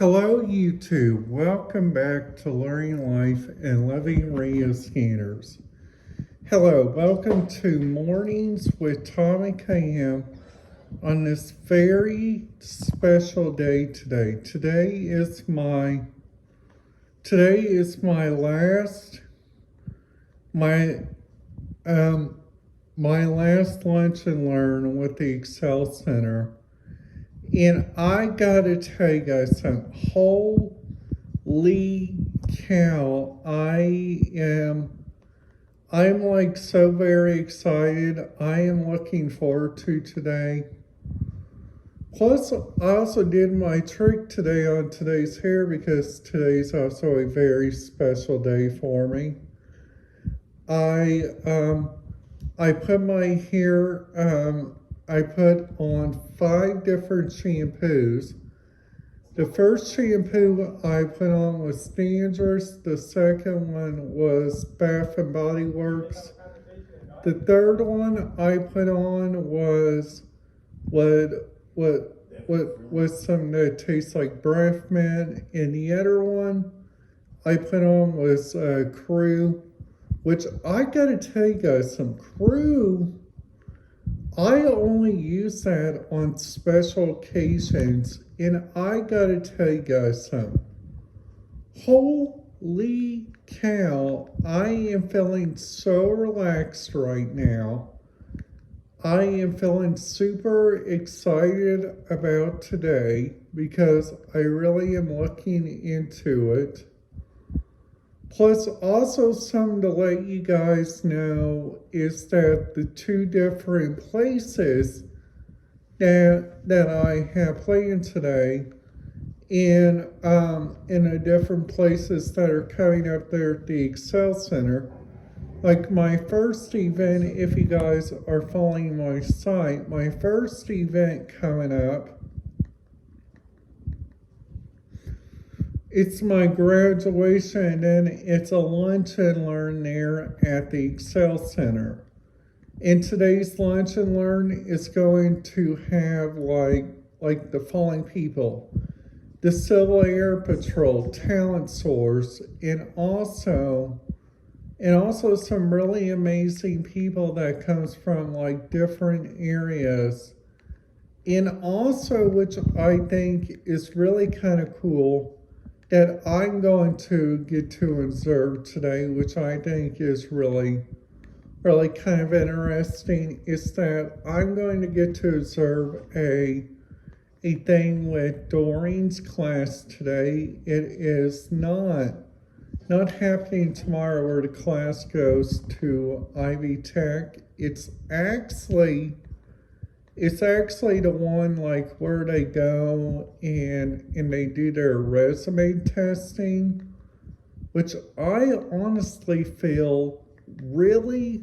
Hello YouTube, welcome back to Learning Life and Living Radio Scanners. Hello, welcome to Mornings with Tom and KM on this very special day today. Today is my last lunch and learn with the Excel Center. And I gotta tell you guys something. Holy cow, I'm like so very excited. I am looking forward to today. Plus, I also did my trick today on today's hair because today's also a very special day for me. I put my hair, I put on 5 different shampoos. The first shampoo I put on was Dangerous. The second one was Bath and Body Works. The third one I put on was something that tastes like breath mint. And the other one I put on was Crew, which I gotta tell you guys, some Crew, I only use that on special occasions, and I gotta tell you guys something. Holy cow, I am feeling so relaxed right now. I am feeling super excited about today because I really am looking into it. Plus, also something to let you guys know is that the 2 different places that I have planned today in the different places that are coming up there at the Excel Center. Like my first event, if you guys are following my site, my first event coming up, it's my graduation, and then it's a lunch and learn there at the Excel Center. And today's lunch and learn is going to have like the following people: the Civil Air Patrol, Talent Source, and also some really amazing people that comes from like different areas. And also, which I think is really kind of cool, that I'm going to get to observe today, which I think is really kind of interesting, is that I'm going to get to observe a thing with Doreen's class today. It is not happening tomorrow where the class goes to Ivy Tech. It's actually the one like where they go and they do their resume testing, which I honestly feel really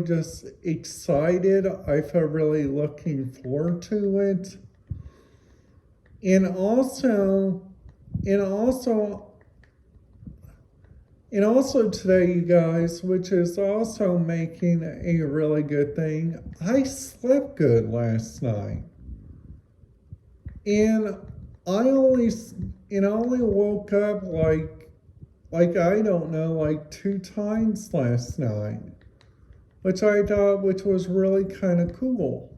just excited. I feel really looking forward to it. And also today, you guys, which is also making a really good thing, I slept good last night. And I only woke up like I don't know, like 2 times last night, which I thought was really kind of cool.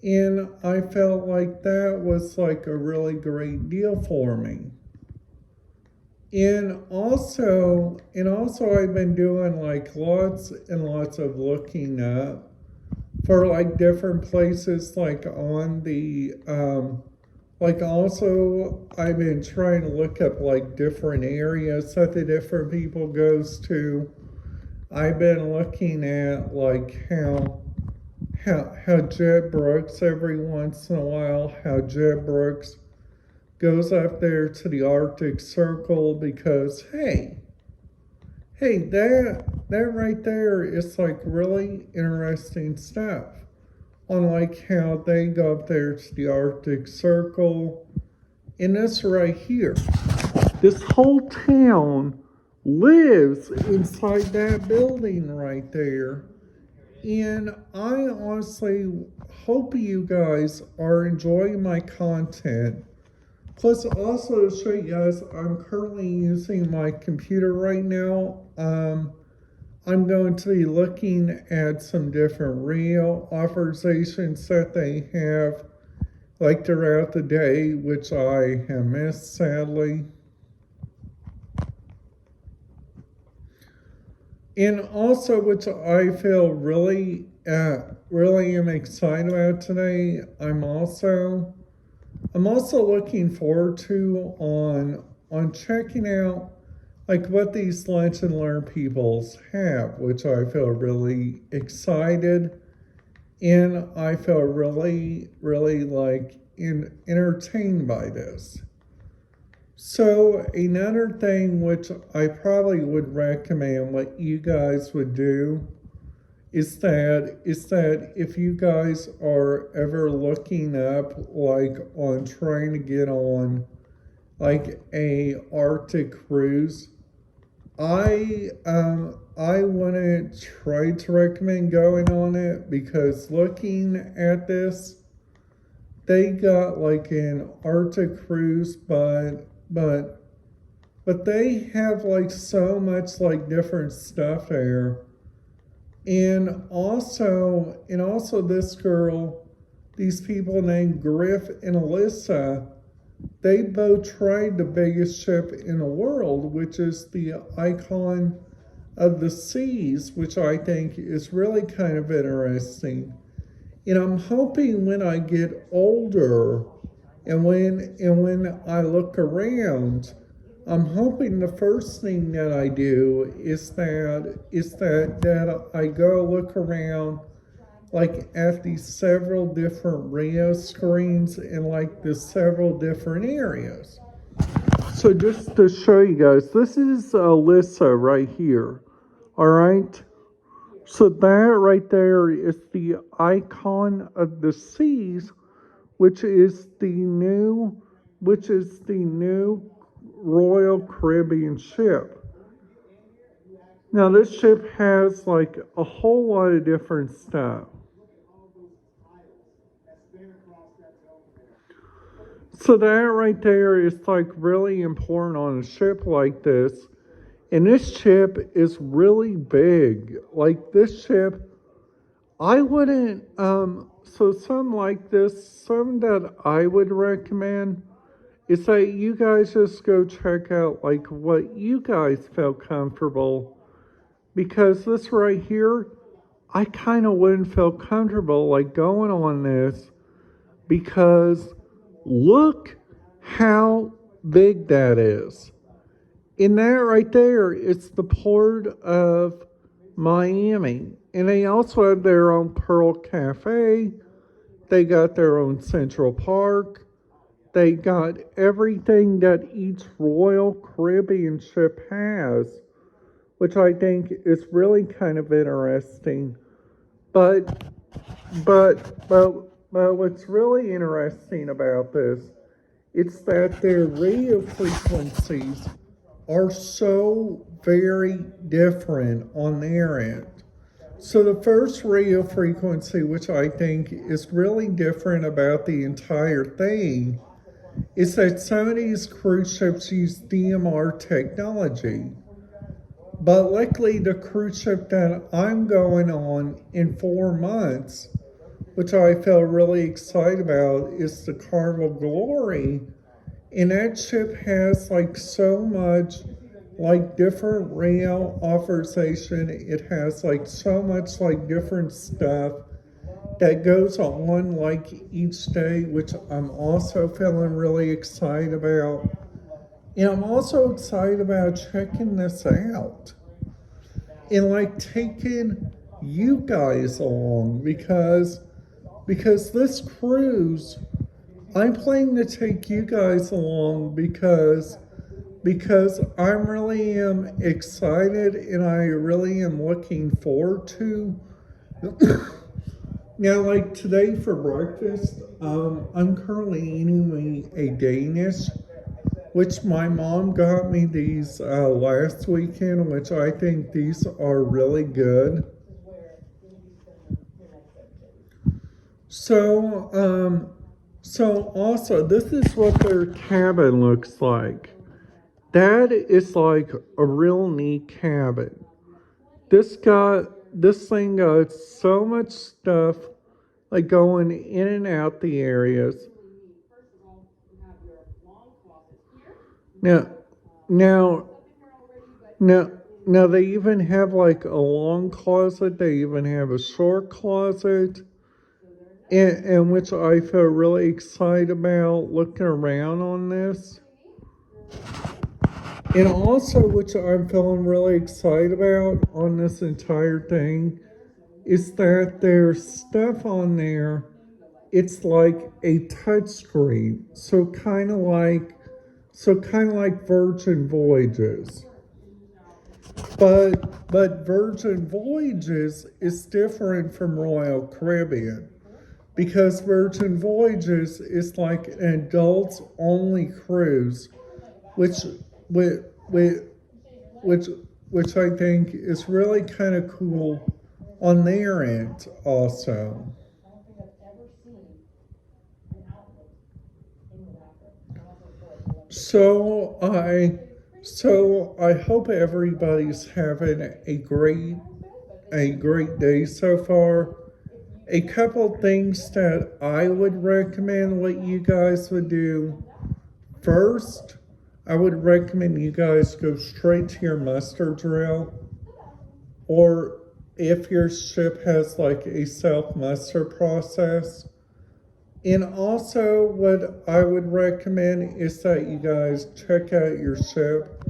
And I felt like that was like a really great deal for me. And also I've been doing like lots and lots of looking up for like different places, like on the also I've been trying to look up like different areas that the different people goes to. I've been looking at like how Jeb Brooks every once in a while, how Jeb Brooks goes up there to the Arctic Circle, because hey, that right there is like really interesting stuff on like how they go up there to the Arctic Circle. And this right here, this whole town lives inside that building right there. And I honestly hope you guys are enjoying my content. Plus, also to show you guys, I'm currently using my computer right now. I'm going to be looking at some different real authorizations that they have, like throughout the day, which I have missed sadly. And also, which I feel really am excited about today. I'm also looking forward to on checking out like what these lunch and learn peoples have, which I feel really excited and I feel really like entertained by this. So another thing which I probably would recommend what you guys would do is that if you guys are ever looking up like on trying to get on like a Arctic cruise, I wouldn't try to recommend going on it because looking at this, they got like an Arctic cruise, but they have like so much like different stuff there. And also this girl, these people named Griff and Alyssa, they both tried the biggest ship in the world, which is the Icon of the Seas, which I think is really kind of interesting. And I'm hoping when I get older and when I look around, I'm hoping the first thing that I do is that I go look around like at these several different radio screens in like the several different areas. So just to show you guys, this is Alyssa right here. All right. So that right there is the Icon of the Seas, which is the new Royal Caribbean ship. Now this ship has like a whole lot of different stuff. So that right there is like really important on a ship like this. And this ship is really big. Like this ship, I wouldn't, so some like this, some that I would recommend is that you guys just go check out like what you guys feel comfortable. Because this right here, I kind of wouldn't feel comfortable like going on this because look how big that is. In that right there, it's the port of Miami. And they also have their own Pearl Cafe. They got their own Central Park. They got everything that each Royal Caribbean ship has, which I think is really kind of interesting. But what's really interesting about this is that their radio frequencies are so very different on their end. So the first radio frequency, which I think is really different about the entire thing, is that some of these cruise ships use DMR technology. But luckily, the cruise ship that I'm going on in 4 months, which I feel really excited about, is the Carnival Glory. And that ship has like so much like different rail authorization. It has like so much like different stuff that goes on like each day, which I'm also feeling really excited about. And I'm also excited about checking this out and like taking you guys along because this cruise, I'm planning to take you guys along because I really am excited and I really am looking forward to. Now, like today for breakfast, I'm currently eating me a Danish, which my mom got me these last weekend, which I think these are really good. So So also, this is what their cabin looks like. That is like a real neat cabin. This thing got so much stuff like going in and out the areas. Now, now, now, now they even have like a long closet. They even have a short closet, and which I feel really excited about looking around on this. And also, which I'm feeling really excited about on this entire thing, is that there's stuff on there. It's like a touch screen, so kind of like Virgin Voyages. But Virgin Voyages is different from Royal Caribbean because Virgin Voyages is like an adults only cruise, which which which which I think is really kind of cool on their end also. So I so I hope everybody's having a great day so far. A couple things that I would recommend what you guys would do. First, I would recommend you guys go straight to your muster drill, or if your ship has like a self muster process. And also, what I would recommend is that you guys check out your ship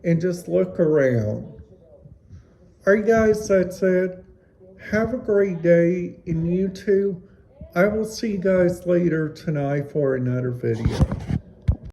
and just look around. All right, guys, that's it. Have a great day, and you too. I will see you guys later tonight for another video.